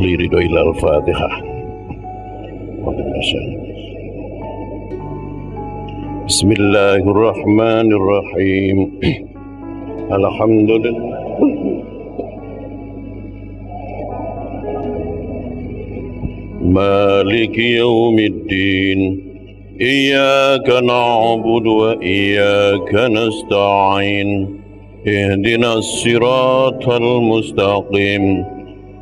liridho ilal Fatihah. Bismillahirrahmanirrahim. Alhamdulillah. Maliki yaumiddin. Iyyaka na'budu wa iyyaka nasta'in. Ihdinas siratal mustaqim.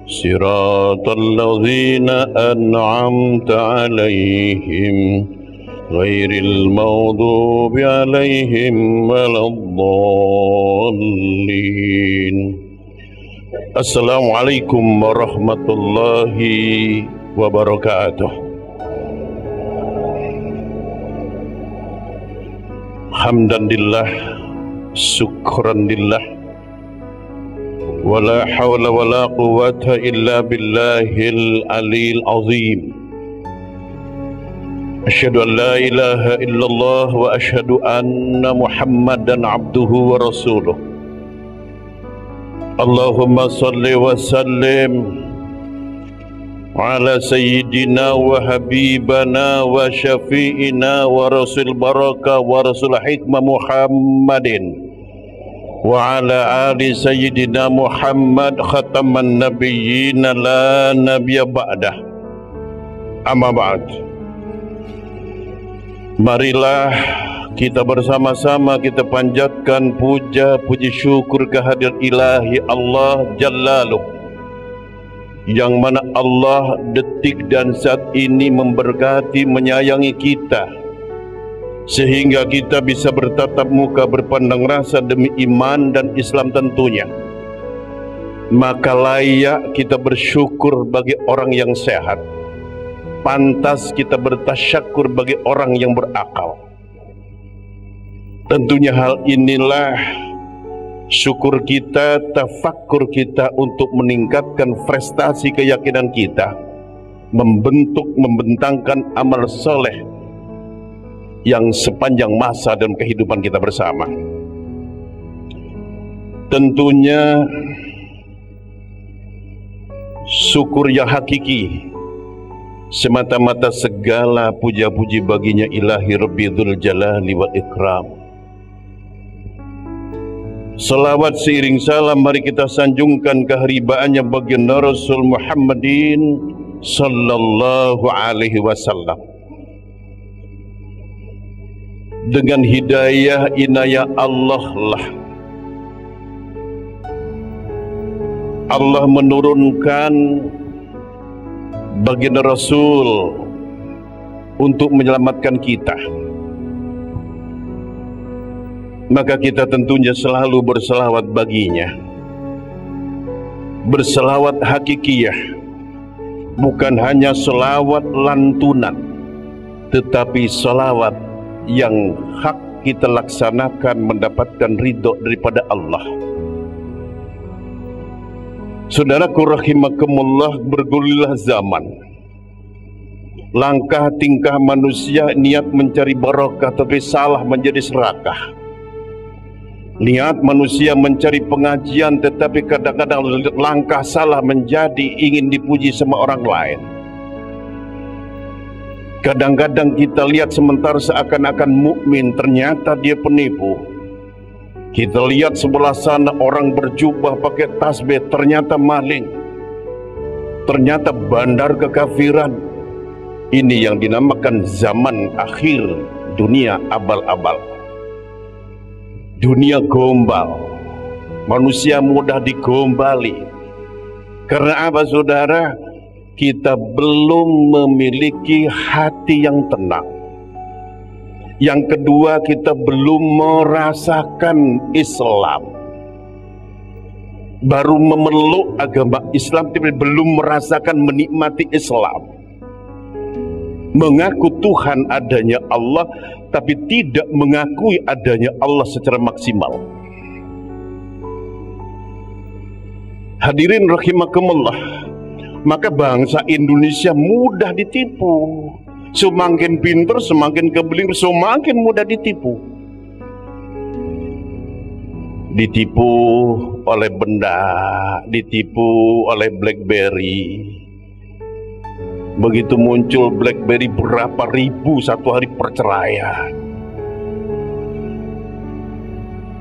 Siratal ladzina an'amta 'alaihim ghairil maghdubi 'alaihim waladdallin. Assalamualaikum warahmatullahi wabarakatuh. Hamdan lillah, syukran lillah, wala hawla wala quwwata illa billahil aliyil azim. Asyhadu an la ilaha illallah wa asyhadu anna Muhammadan abduhu wa rasuluh. Allahumma salli wa sallim ala sayyidina wa habibana wa syafi'ina wa rasul barakah wa rasul hikmah Muhammadin wa ala ali sayyidina Muhammad khataman nabiyyin la nabiyya ba'dah. Amma ba'd. Marilah kita bersama-sama kita panjatkan puja puji syukur kehadirat ilahi Allah Jallaluh, yang mana Allah detik dan saat ini memberkati, menyayangi kita, sehingga kita bisa bertatap muka, berpandang rasa demi iman dan Islam tentunya. Maka layak kita bersyukur bagi orang yang sehat, pantas kita bertasyakur bagi orang yang berakal. Tentunya hal inilah syukur kita, tafakkur kita untuk meningkatkan prestasi keyakinan kita, membentangkan amal soleh yang sepanjang masa dalam kehidupan kita bersama. Tentunya syukur yang hakiki semata-mata segala puja-puji baginya ilahi Rabbi Dzul Jalali wal Ikram. Salawat seiring salam mari kita sanjungkan keharibaannya baginda Rasul Muhammadin sallallahu alaihi wasallam. Dengan hidayah inayah Allah lah Allah menurunkan baginda Rasul untuk menyelamatkan kita. Maka kita tentunya selalu berselawat baginya. Berselawat hakikiyah, bukan hanya selawat lantunan, tetapi selawat yang hak kita laksanakan mendapatkan ridho daripada Allah. Saudaraku rahimakumullah, bergulirlah zaman. Langkah tingkah manusia niat mencari barokah tapi salah menjadi serakah. Niat manusia mencari pengajian tetapi kadang-kadang langkah salah menjadi ingin dipuji sama orang lain. Kadang-kadang kita lihat sementara seakan-akan mukmin, ternyata dia penipu. Kita lihat sebelah sana orang berjubah pakai tasbih, ternyata maling. Ternyata bandar kekafiran. Ini yang dinamakan zaman akhir, dunia abal-abal. Dunia gombal, manusia mudah digombali. Karena apa saudara? Kita belum memiliki hati yang tenang. Yang kedua, kita belum merasakan Islam. Baru memeluk agama Islam tapi belum merasakan menikmati Islam. Mengaku Tuhan adanya Allah tapi tidak mengakui adanya Allah secara maksimal. Hadirin rahimakumullah, maka bangsa Indonesia mudah ditipu. Semakin pintar, semakin keblinger, semakin mudah ditipu. Ditipu oleh benda, ditipu oleh BlackBerry, Begitu muncul BlackBerry berapa ribu satu hari perceraian.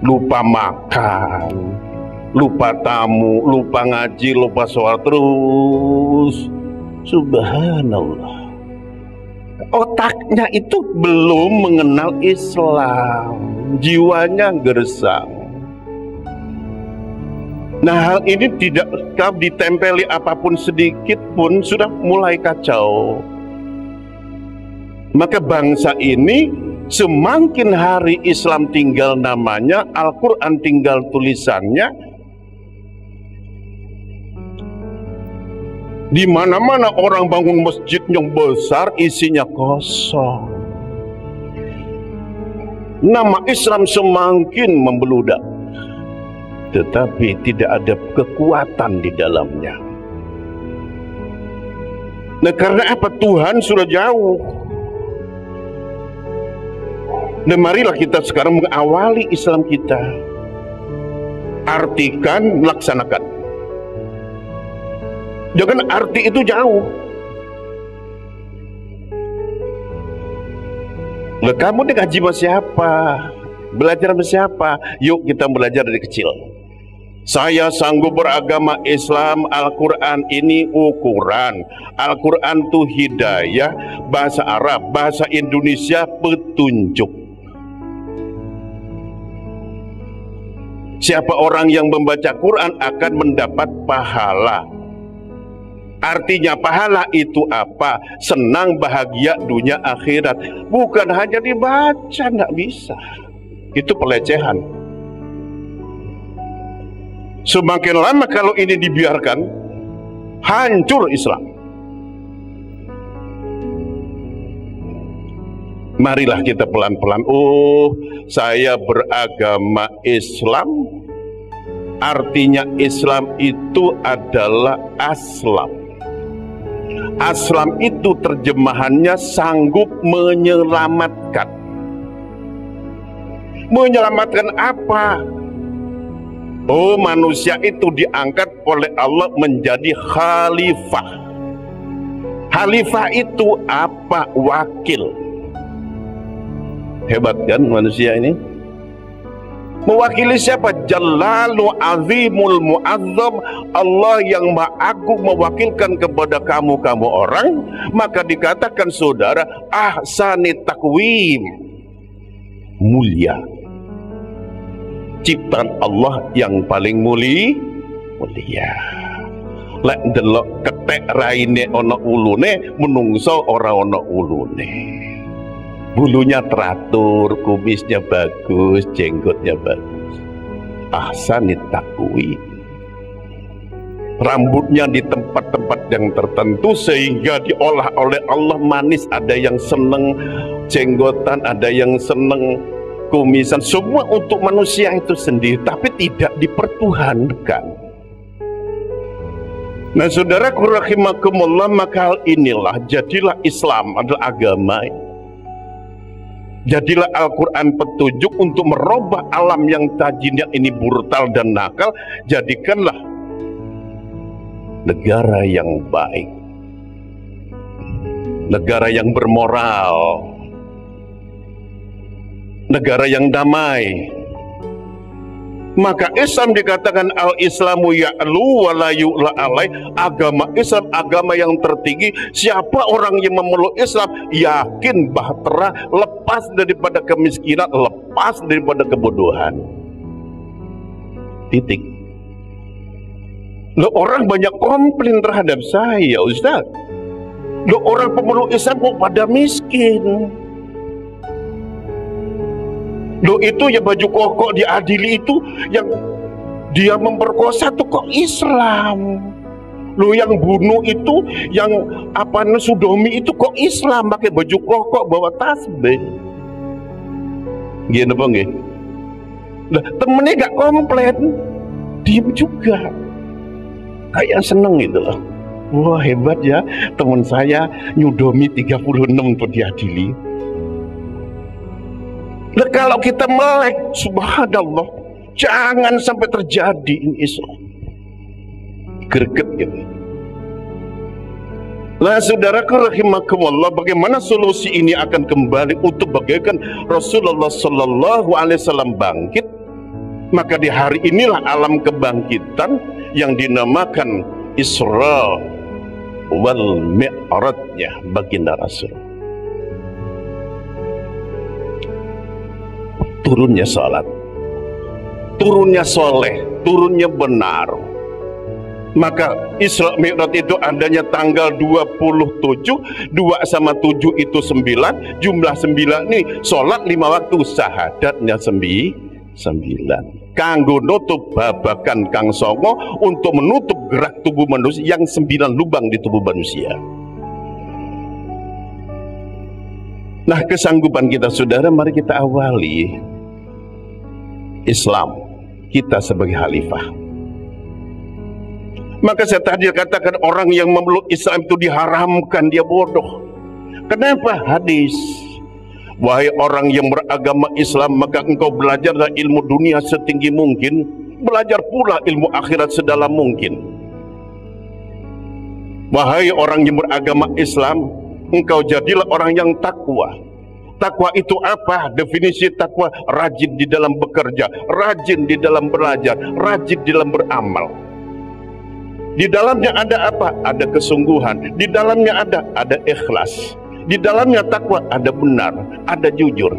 Lupa makan, lupa tamu, lupa ngaji, lupa sholat terus. Subhanallah. Otaknya itu belum mengenal Islam, jiwanya gersang. Nah, hal ini tidak ditempeli apapun sedikit pun sudah mulai kacau. Maka bangsa ini semakin hari Islam tinggal namanya, Al-Quran tinggal tulisannya, di mana-mana orang bangun masjid yang besar isinya kosong. Nama Islam semakin membeludak, tetapi tidak ada kekuatan di dalamnya. Nah, karena apa? Tuhan sudah jauh. Dan marilah kita sekarang mengawali Islam kita. Artikan, laksanakan. Jangan arti itu jauh. Lah, kamu nih ngaji sama siapa? Belajar sama siapa? Yuk kita belajar dari kecil. Saya sanggup beragama Islam, Al-Quran ini ukuran. Al-Quran itu hidayah, bahasa Arab, bahasa Indonesia petunjuk. Siapa orang yang membaca Quran akan mendapat pahala. Artinya pahala itu apa? Senang, bahagia dunia akhirat. Bukan hanya dibaca, nggak bisa. Itu pelecehan. Semakin lama kalau ini dibiarkan, hancur Islam. Marilah kita pelan-pelan. Oh, saya beragama Islam. Artinya Islam itu adalah aslam. Aslam itu terjemahannya sanggup menyelamatkan. Menyelamatkan apa? Oh, manusia itu diangkat oleh Allah menjadi khalifah. Khalifah itu apa? Wakil. Hebat kan manusia ini? Mewakili siapa? Jalalu azimul muazzam. Allah yang maha agung mewakilkan kepada kamu orang. Maka dikatakan saudara, ahsani takwim, mulia. Ciptaan Allah yang paling mulia. Lek delok ketek raine ana ulune, menungso ora ana ulune. Bulunya teratur, kumisnya bagus, jenggotnya bagus. Ahsanit takwim. Rambutnya di tempat-tempat yang tertentu sehingga diolah oleh Allah manis. Ada yang seneng jenggotan, ada yang seneng kumisan. Semua untuk manusia itu sendiri, tapi tidak dipertuhankan. Nah, saudaraku rahimakumullah, maka hal inilah jadilah Islam adalah agama. Jadilah Al-Quran petunjuk untuk merubah alam yang tadinya ini brutal dan nakal. Jadikanlah negara yang baik, negara yang bermoral, negara yang damai. Maka Islam dikatakan al-Islamu ya'lu wa la yu'la alai. Agama Islam agama yang tertinggi. Siapa orang yang memeluk Islam yakin bahtera, lepas daripada kemiskinan, lepas daripada kebodohan. Titik. Loh, orang banyak komplain terhadap saya, Ustaz. Loh, orang pemeluk Islam kok pada miskin. Loh, itu ya baju koko diadili itu yang dia memperkosa tuh kok Islam. Loh, yang bunuh itu, yang apa sodomi itu kok Islam, pakai baju koko, bawa tasbih. Gini apa nggih? Lah, temennya gak komplain, diem juga. Kayak seneng gitu loh. Wah, hebat ya, teman saya nyudomi 36 tuh diadili. Nah, kalau kita melek, subhanallah, jangan sampai terjadi ini Islam. Greget gitu. Nah saudaraku rahimakumullah, bagaimana solusi ini akan kembali untuk bagaikan Rasulullah Sallallahu Alaihi Wasallam bangkit? Maka di hari inilah alam kebangkitan yang dinamakan Isra wal Mi'rajnya baginda Rasul. Turunnya salat, turunnya soleh, turunnya benar. Maka Isra Mi'raj itu adanya tanggal 27, 2 sama 7 itu 9, jumlah 9 nih sholat 5 waktu, syahadatnya 9. Kanggo nutup babakan kang songo, untuk menutup gerak tubuh manusia yang 9 lubang di tubuh manusia. Nah kesanggupan kita saudara, mari kita awali Islam kita sebagai khalifah. Maka saya tadi katakan orang yang memeluk Islam itu diharamkan, dia bodoh. Kenapa? Hadis, wahai orang yang beragama Islam, maka engkau belajarlah ilmu dunia setinggi mungkin, belajar pula ilmu akhirat sedalam mungkin. Wahai orang yang beragama Islam, engkau jadilah orang yang takwa. Takwa itu apa? Definisi takwa, rajin di dalam bekerja, rajin di dalam belajar, rajin di dalam beramal. Di dalamnya ada apa? Ada kesungguhan. Di dalamnya ada ikhlas. Di dalamnya takwa, ada benar, ada jujur.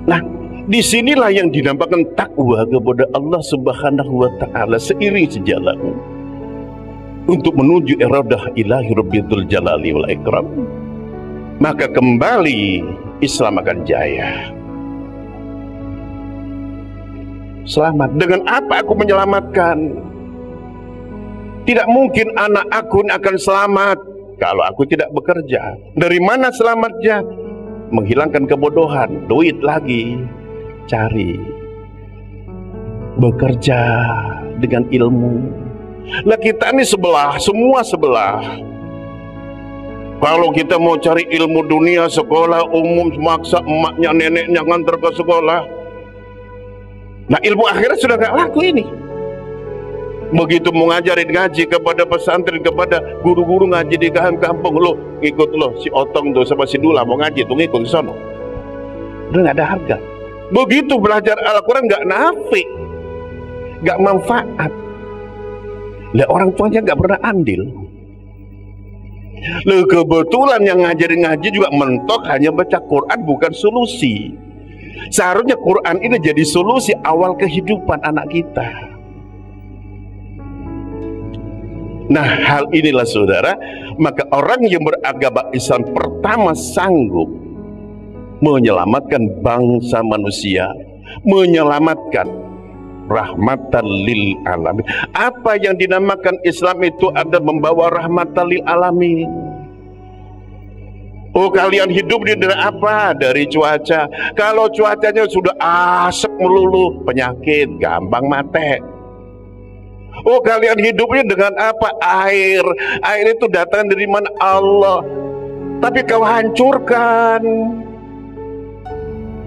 Nah, disinilah yang dinamakan takwa kepada Allah Subhanahu wa Ta'ala, seiring sejalan untuk menuju iradah ilahi Rabbil Jalali wal Ikram. Maka kembali Islam akan jaya. Selamat. Dengan apa aku menyelamatkan? Tidak mungkin anak aku akan selamat kalau aku tidak bekerja. Dari mana selamatnya? Menghilangkan kebodohan, duit lagi, cari, bekerja dengan ilmu. Lah kita ini sebelah, semua sebelah. Kalau kita mau cari ilmu dunia, sekolah umum, maksa emaknya neneknya ngantar ke sekolah. Nah ilmu akhirat sudah gak laku ini. Begitu mau ngajarin ngaji kepada pesantren, kepada guru-guru ngaji di kampung, lo ikut lo si Otong tuh sama si Dula mau ngaji tuh ngikut di sana. Udah gak ada harga. Begitu belajar Al-Quran gak nafi, gak manfaat. Lah orang tuanya gak pernah andil. Loh kebetulan yang ngajarin ngaji juga mentok hanya baca Quran, bukan solusi. Seharusnya Quran ini jadi solusi awal kehidupan anak kita. Nah hal inilah saudara, maka orang yang beragama Islam pertama sanggup menyelamatkan bangsa manusia, menyelamatkan rahmatan lil alamin. Apa yang dinamakan Islam itu ada membawa rahmatan lil alamin. Oh kalian hidup di daerah apa? Dari cuaca. Kalau cuacanya sudah asap melulu, penyakit gampang mati. Oh kalian hidupnya dengan apa? Air. Air itu datang dari mana? Allah. Tapi kau hancurkan.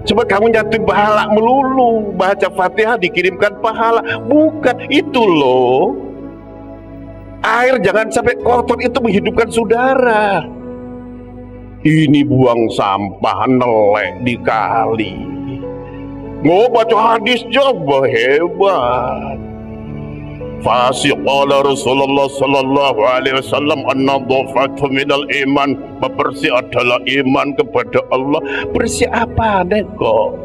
Coba kamu nyatu pahala melulu, baca Fatihah dikirimkan pahala. Bukan itu loh. Air jangan sampai kotor, itu menghidupkan saudara. Ini buang sampah nelek di kali. Mau baca hadis coba hebat. Fasiqala Rasulullah Sallallahu Alaihi Wasallam an-nadhafatu minal iman. Bersih adalah iman kepada Allah. Bersih apa kok?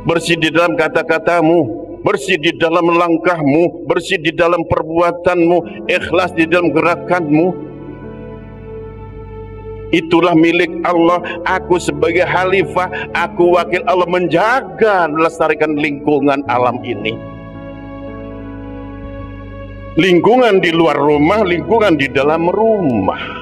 Bersih di dalam kata-katamu, bersih di dalam langkahmu, bersih di dalam perbuatanmu, ikhlas di dalam gerakanmu. Itulah milik Allah. Aku sebagai khalifah, aku wakil Allah menjaga, melestarikan lingkungan alam ini. Lingkungan di luar rumah, lingkungan di dalam rumah.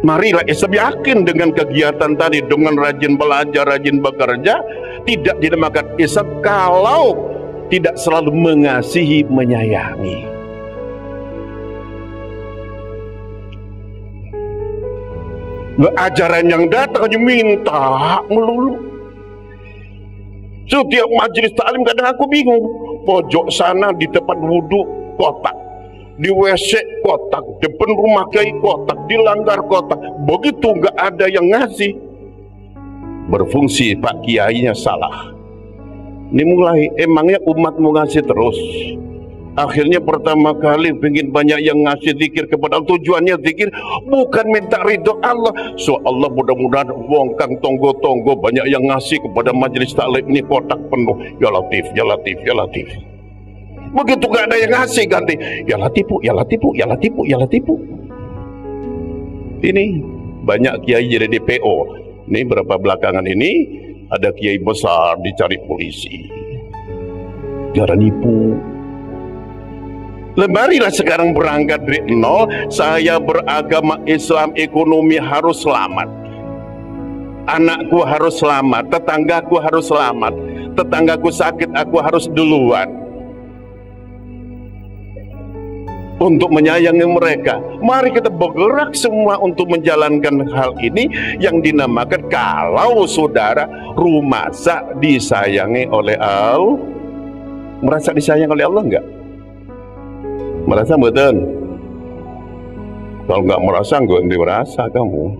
Marilah Islam yakin dengan kegiatan tadi, dengan rajin belajar, rajin bekerja, tidak dinamakan Islam kalau tidak selalu mengasihi, menyayangi. Ajaran yang datang hanya minta melulu. Setiap majelis taklim kadang aku bingung. Pojok sana di tempat wudhu kotak, di WC kotak, depan rumah kiai kotak, di langgar kotak. Begitu nggak ada yang ngasih, berfungsi Pak Kiainya salah. Ini mulai, emangnya umat mau ngasih terus? Akhirnya pertama kali pengen banyak yang ngasih zikir kepada Allah. Tujuannya zikir bukan minta ridho Allah. So Allah mudah-mudahan wong kang tonggo-tonggo banyak yang ngasih kepada majelis taklim ini kotak penuh. Ya Latif, ya Latif, ya Latif. Begitu gak ada yang ngasih ganti ya Latifu, ya Latifu, ya Latifu, ya Latifu. Ini banyak kiai jadi DPO. Ini berapa belakangan ini ada kiai besar dicari polisi. Gara nipu. Lemarilah sekarang berangkat dari nol. Saya beragama Islam, ekonomi harus selamat, anakku harus selamat, tetanggaku harus selamat, tetanggaku sakit aku harus duluan untuk menyayangi mereka. Mari kita bergerak semua untuk menjalankan hal ini yang dinamakan kalau saudara rumasa disayangi oleh Allah. Merasa disayang oleh Allah enggak? Merasa betul? Kalau nggak merasa, nggak merasa kamu.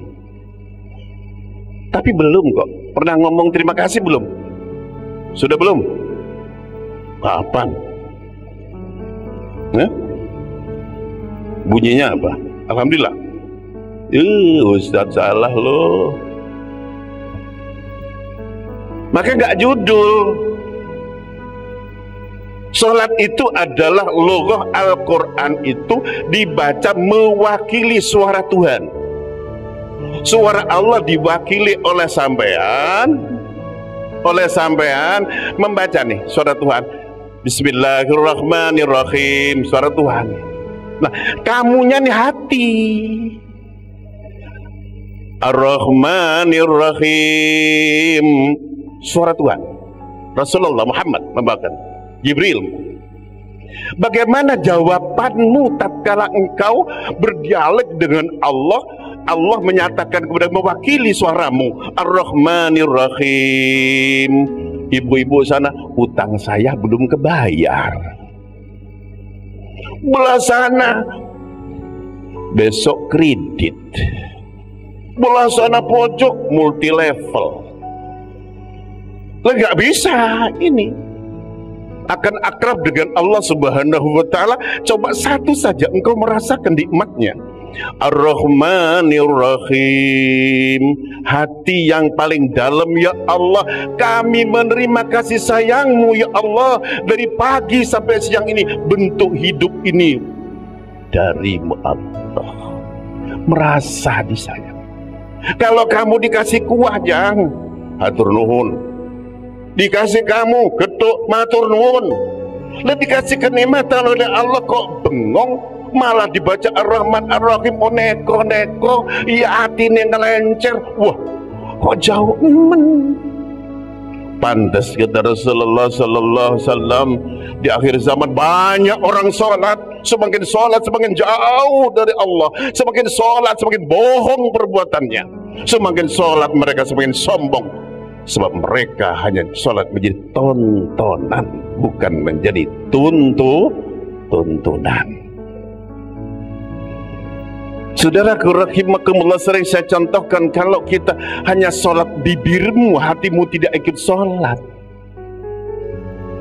Tapi belum kok. Pernah ngomong terima kasih belum? Sudah belum? Kapan? Bunyinya apa? Alhamdulillah. Ustadz salah loh. Maka nggak judul. Salat itu adalah logoh Al-Quran itu dibaca mewakili suara Tuhan. Suara Allah diwakili oleh sampean. Oleh sampean membaca nih suara Tuhan. Bismillahirrahmanirrahim. Suara Tuhan. Nah, kamunya nih hati. Ar-Rahmanirrahim. Suara Tuhan. Rasulullah Muhammad membacakan. Jibril. Bagaimana jawabanmu tatkala engkau berdialog dengan Allah? Allah menyatakan kepada mewakili suaramu. Ar-Rahmanir-Rahim. Ibu-ibu sana, utang saya belum kebayar. Belah sana, besok kredit. Belah sana pojok multi level. Nggak bisa ini. Akan akrab dengan Allah Subhanahu wa Ta'ala. Coba satu saja engkau merasakan nikmatnya. Ar-Rahmanir-Rahim. Hati yang paling dalam, ya Allah, kami menerima kasih sayangmu ya Allah. Dari pagi sampai siang ini, bentuk hidup ini darimu Allah. Merasa disayang. Kalau kamu dikasih kuah jang, hatur nuhun. Dikasih kamu getuk matur nuwun. Lah dikasih kenikmatan oleh Allah kok bengong, malah dibaca Ar-Rahman Ar-Rahim neko-neko, ya atine ngelencer. Wah, kok jauh pantas kata Rasulullah sallallahu alaihi wasallam, di akhir zaman banyak orang sholat, semakin sholat semakin jauh dari Allah, semakin sholat semakin bohong perbuatannya, semakin sholat mereka semakin sombong. Sebab mereka hanya sholat menjadi tontonan, bukan menjadi tuntunan. Saudaraku rahimakumullah, sering saya contohkan, kalau kita hanya sholat bibirmu, hatimu tidak ikut sholat.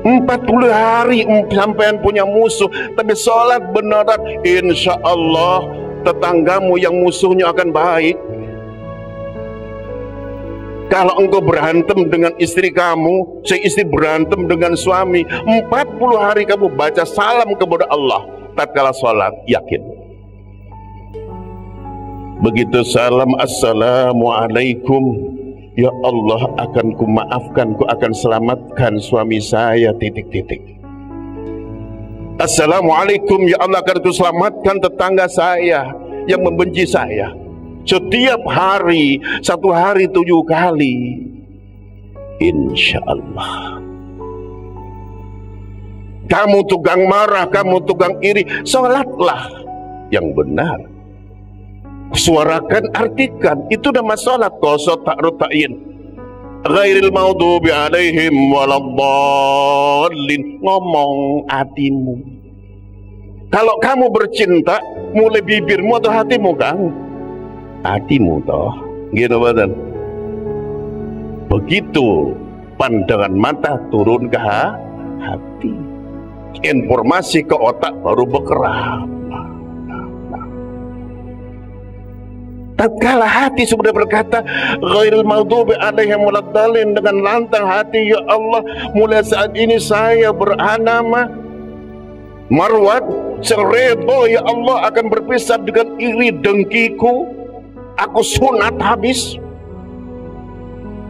40 hari sampean punya musuh, tapi sholat beneran, insya Allah tetanggamu yang musuhnya akan baik. Kalau engkau berantem dengan istri kamu, si istri berantem dengan suami, 40 hari kamu baca salam kepada Allah tatkala sholat, yakin. Begitu salam, assalamualaikum, ya Allah akan ku maafkan, ku akan selamatkan suami saya, titik-titik. Assalamualaikum, ya Allah akan ku selamatkan tetangga saya yang membenci saya. Setiap hari, 1 hari 7 kali, insya Allah. Kamu tukang marah, kamu tukang iri, sholatlah yang benar. Suarakan, artikan, itu nama sholat. Qasat ta'rutain ghairil maghdubi alaihim waladdallin. Ngomong hatimu. Kalau kamu bercinta, mulai bibirmu atau hatimu, Kang? Hatimu toh, gitu badan. Begitu pandangan mata turun ke hati, informasi ke otak baru bergerak. Tatkala hati sudah berkata ghairil maghdubi alaihim waladdallin, dengan lantang hati, ya Allah, mulai saat ini saya beranama Marwan, seredo ya Allah akan berpisah dengan iri dengkiku, aku sunat habis,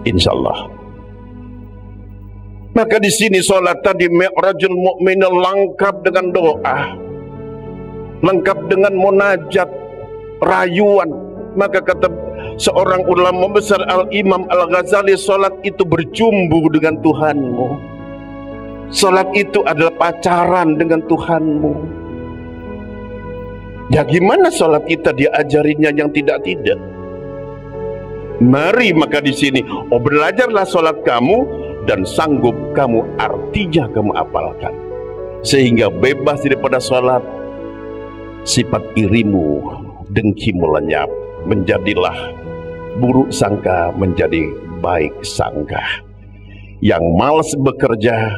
insyaallah. Maka di sini sholat tadi mi'rajul mu'min lengkap dengan doa, lengkap dengan munajat, rayuan. Maka kata seorang ulama besar Al-Imam Al-Ghazali, sholat itu berjumbu dengan Tuhanmu. Sholat itu adalah pacaran dengan Tuhanmu. Ya gimana sholat kita diajarinya yang tidak-tidak? Mari maka di sini, belajarlah sholat kamu dan sanggup kamu artinya kamu apalkan, sehingga bebas daripada sholat sifat irimu, dengkimu lenyap. Menjadilah buruk sangka menjadi baik sangka. Yang malas bekerja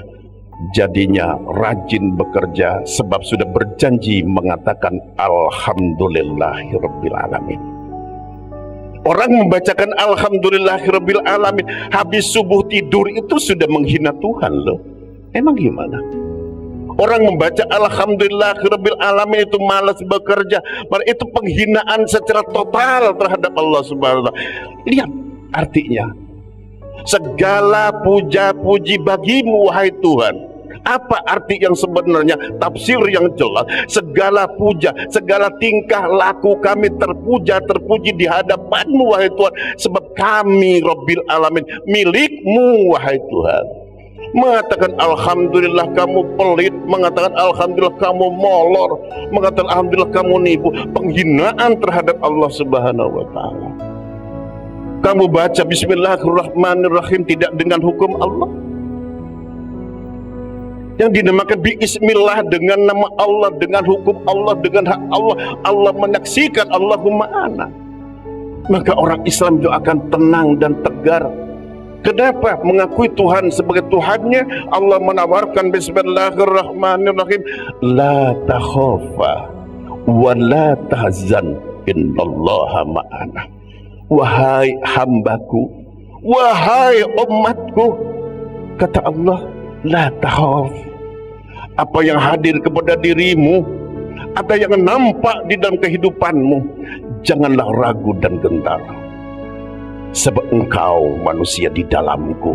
jadinya rajin bekerja, sebab sudah berjanji mengatakan alhamdulillahirabbil alamin. Orang membacakan alhamdulillahirabbil alamin habis subuh tidur itu sudah menghina Tuhan loh. Emang gimana? Orang membaca alhamdulillahirabbil alamin itu malas bekerja, itu penghinaan secara total terhadap Allah Subhanahu wa taala. Lihat artinya, segala puja-puji bagimu wahai Tuhan. Apa arti yang sebenarnya? Tafsir yang jelas, segala puja, segala tingkah laku kami terpuji di hadapanmu wahai Tuhan, sebab kami Rabbil Alamin, milikmu wahai Tuhan. Mengatakan alhamdulillah kamu pelit, mengatakan alhamdulillah kamu molor, mengatakan alhamdulillah kamu nipu, penghinaan terhadap Allah Subhanahu wa taala. Kamu baca bismillahirrahmanirrahim tidak dengan hukum Allah, yang dinamakan bismillah dengan nama Allah, dengan hukum Allah, dengan hak Allah. Allah menyaksikan Allahumma ana. Maka orang Islam itu akan tenang dan tegar. Kenapa? Mengakui Tuhan sebagai Tuhannya. Allah menawarkan bismillahirrahmanirrahim, la takhafa wa la tahzan innallaha ma'ana. Wahai hambaku, wahai umatku, kata Allah, la takhaf. Apa yang hadir kepada dirimu, apa yang nampak di dalam kehidupanmu, janganlah ragu dan gentar, sebab engkau manusia di dalamku.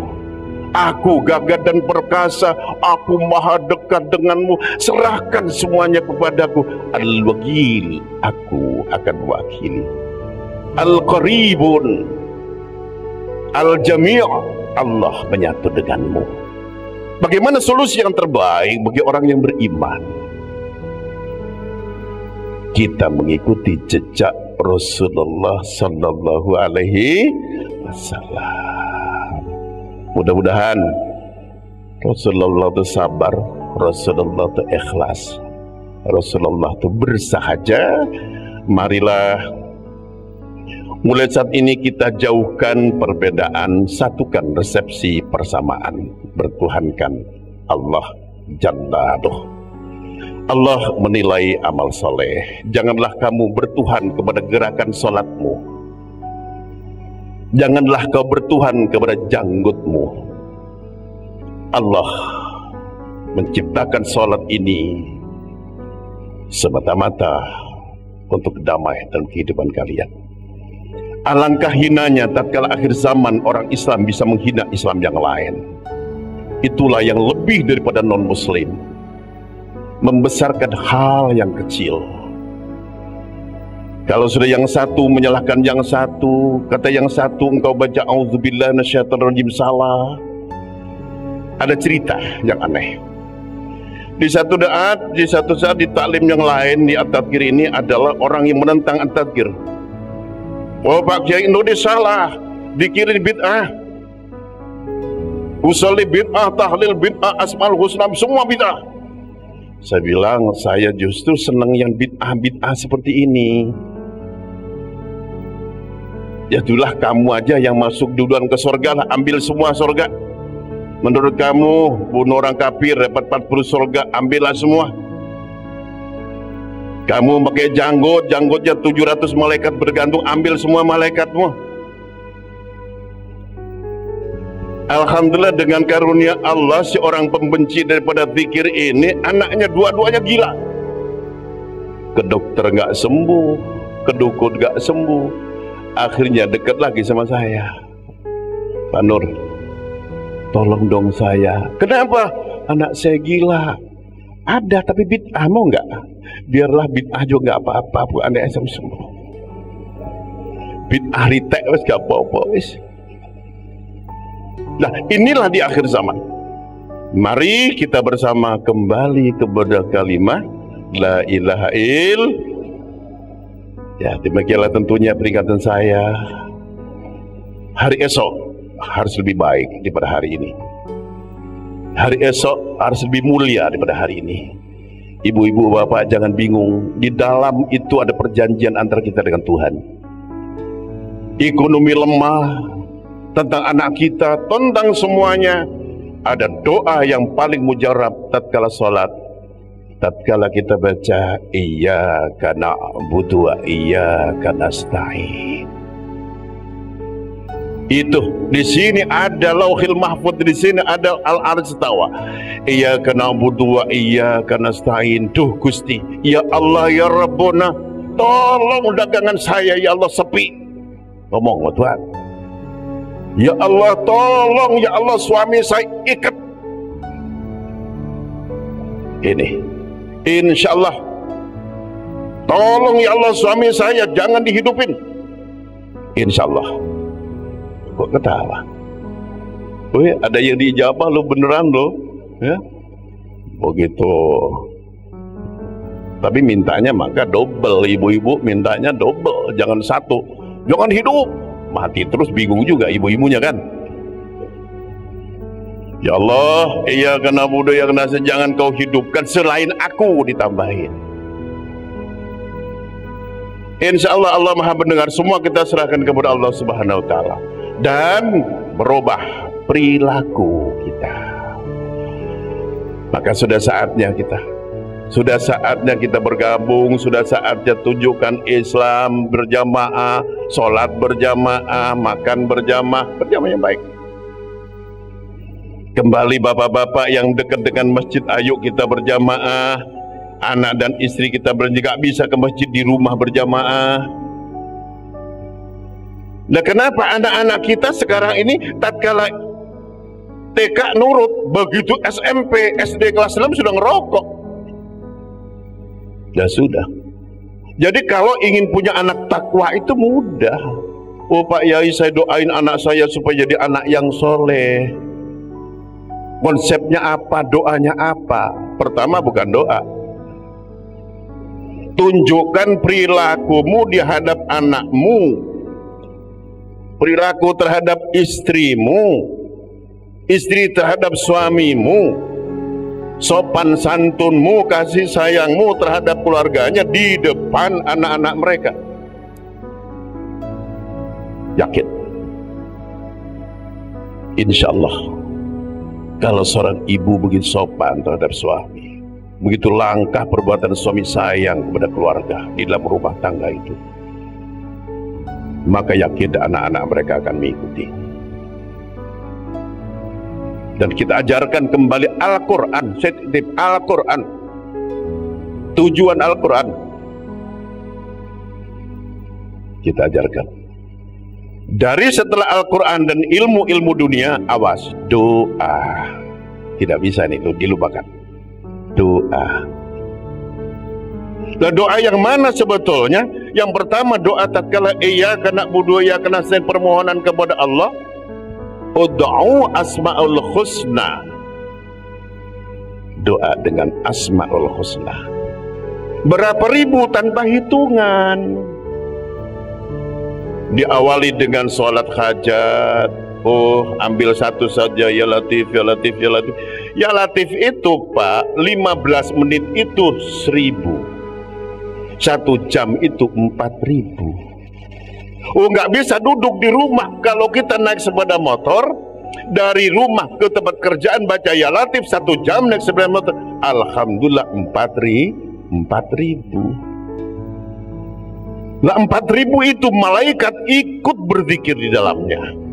Aku gagah dan perkasa, aku maha dekat denganmu. Serahkan semuanya kepadaku. Al-Wakil, aku akan wakili. Al-Qaribun, Al-Jami', Allah menyatu denganmu. Bagaimana solusi yang terbaik bagi orang yang beriman? Kita mengikuti jejak Rasulullah Sallallahu Alaihi Wasallam. Mudah-mudahan Rasulullah itu sabar, Rasulullah itu ikhlas, Rasulullah itu bersahaja. Marilah mulai saat ini kita jauhkan perbedaan, satukan resepsi persamaan, bertuhankan Allah Jalla Duh. Allah menilai amal soleh. Janganlah kamu bertuhan kepada gerakan solatmu, janganlah kau bertuhan kepada janggutmu. Allah menciptakan solat ini semata-mata untuk damai dalam kehidupan kalian. Alangkah hinanya tatkala akhir zaman orang Islam bisa menghina Islam yang lain. Itulah yang lebih daripada non-muslim, membesarkan hal yang kecil. Kalau sudah yang satu menyalahkan yang satu, kata yang satu engkau baca auzubillahi minasyaitonirrajim salah. Ada cerita yang aneh. Di satu saat di taklim yang lain, di at-tadhkir ini adalah orang yang menentang at-tadhkir. Oh Pak Kiai Indonesia salah, dikirim bid'ah, usolli bid'ah, tahlil bid'ah, asmaul husna, semua bid'ah. Saya bilang, saya justru senang yang bid'ah-bid'ah seperti ini. Ya itulah, kamu aja yang masuk duluan ke surga lah, ambil semua surga. Menurut kamu, bunuh orang kafir dapat 40 surga, ambillah semua. Kamu pakai janggut, janggutnya 700 malaikat bergantung, ambil semua malaikatmu. Alhamdulillah, dengan karunia Allah, si orang pembenci daripada zikir ini, anaknya dua-duanya gila. Ke dokter nggak sembuh, ke dukun nggak sembuh, akhirnya dekat lagi sama saya. Pak Nur, tolong dong saya. Kenapa? Anak saya gila. Ada tapi bid'ah, mau nggak? Biarlah bid'ah juga nggak apa-apa, bu anak saya sembuh. Bid'ah ritek wes nggak apa-apa wes. Nah, inilah di akhir zaman. Mari kita bersama kembali kepada kalimat La ilaha il. Ya, demikianlah tentunya peringatan saya. Hari esok harus lebih baik daripada hari ini. Hari esok harus lebih mulia daripada hari ini. Ibu-ibu, bapak, jangan bingung. Di dalam itu ada perjanjian antara kita dengan Tuhan. Ekonomi lemah, tentang anak kita, tentang semuanya. Ada doa yang paling mujarab tatkala salat, tatkala kita baca iyyaka na'budu wa iyyaka nasta'in. Itu di sini ada Lauhil Mahfuz, di sini ada Al-Arsy Istawa. Iyyaka na'budu wa iyyaka nasta'in. Duh Gusti, ya Allah ya Rabbuna, tolong dagangan saya ya Allah sepi. Ngomong Tuhan. Ya Allah tolong, ya Allah suami saya ikat. Ini insya Allah, tolong ya Allah suami saya jangan dihidupin. Insya Allah. Kok ketawa? Wih, ada yang diijabah lo, beneran lo, ya? Begitu. Tapi mintanya maka double, ibu-ibu mintanya double, jangan satu, jangan hidup. Mati terus, bingung juga ibu-ibunya kan. Ya Allah, iyyaka na'budu wa iyyaka nasta'in, jangan kau hidupkan selain aku, ditambahin. Insya Allah, Allah Maha mendengar semua, kita serahkan kepada Allah Subhanahu wa Ta'ala. Dan berubah perilaku kita. Maka sudah saatnya kita bergabung, sudah saatnya tunjukkan Islam berjamaah, sholat berjamaah, makan berjamaah yang baik. Kembali bapak-bapak yang dekat dengan masjid, ayo kita berjamaah. Anak dan istri kita juga bisa ke masjid, di rumah berjamaah. Nah, kenapa anak-anak kita sekarang ini tatkala TK nurut, begitu SMP, SD kelas 6 sudah ngerokok? Ya sudah. Jadi kalau ingin punya anak takwa itu mudah. Oh Pak Yai, saya doain anak saya supaya jadi anak yang soleh. Konsepnya apa? Doanya apa? Pertama bukan doa. Tunjukkan perilakumu di hadap anakmu, perilaku terhadap istrimu, istri terhadap suamimu, sopan santunmu, kasih sayangmu terhadap keluarganya di depan anak-anak mereka. Yakin, insya Allah, kalau seorang ibu begitu sopan terhadap suami, begitu langkah perbuatan suami sayang kepada keluarga di dalam rumah tangga itu, maka yakin anak-anak mereka akan mengikuti. Dan kita ajarkan kembali Al-Quran, Al-Quran, tujuan Al-Quran kita ajarkan. Dari setelah Al-Quran dan ilmu-ilmu dunia, awas, doa. Tidak bisa nih dilupakan. Doa. Nah, doa yang mana sebetulnya? Yang pertama doa tatkala iyyaka na'budu wa iyyaka nasta'in, permohonan kepada Allah. Ud'u asma'ul husna. Doa dengan asma'ul husna. Berapa ribu tanpa hitungan. Diawali dengan sholat hajat. Oh, ambil satu saja, ya Latif, ya Latif, ya Latif. Ya Latif itu Pak, 15 menit itu 1.000, 1 jam itu 4.000. Oh, nggak bisa duduk di rumah. Kalau kita naik sepeda motor dari rumah ke tempat kerjaan baca Ya Latif 1 jam naik sepeda motor, alhamdulillah 4.000. Nah 4.000 itu malaikat ikut berzikir di dalamnya.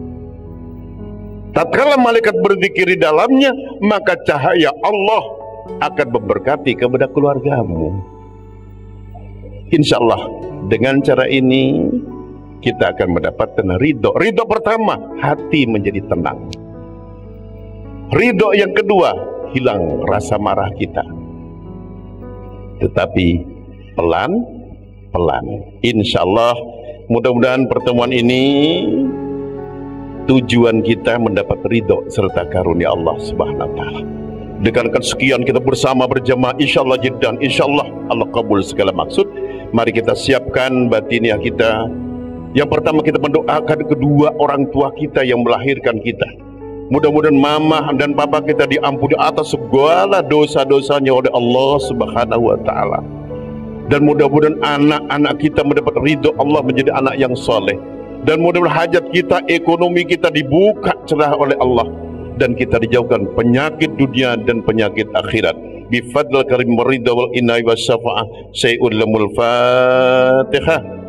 Tatkala malaikat berzikir di dalamnya, maka cahaya Allah akan memberkati kepada keluargamu. Insya Allah dengan cara ini kita akan mendapatkan ridho. Ridho pertama, hati menjadi tenang. Ridho yang kedua, hilang rasa marah kita. Tetapi pelan-pelan. Insya Allah mudah-mudahan pertemuan ini tujuan kita mendapat ridho serta karunia Allah Subhanahu wa Ta'ala. Dengan kesekian kita bersama berjamaah, insya Allah jiddan, insya Allah Allah kabul segala maksud. Mari kita siapkan batiniah kita. Yang pertama kita mendoakan kedua orang tua kita yang melahirkan kita. Mudah-mudahan mama dan papa kita diampuni atas segala dosa-dosanya oleh Allah Subhanahu wa Ta'ala. Dan mudah-mudahan anak-anak kita mendapat ridho Allah menjadi anak yang soleh. Dan mudah-mudahan hajat kita, ekonomi kita dibuka cerah oleh Allah. Dan kita dijauhkan penyakit dunia dan penyakit akhirat. Bifadl karim ridha wal inai wa syafa'ah. Sayyidul Fatihah.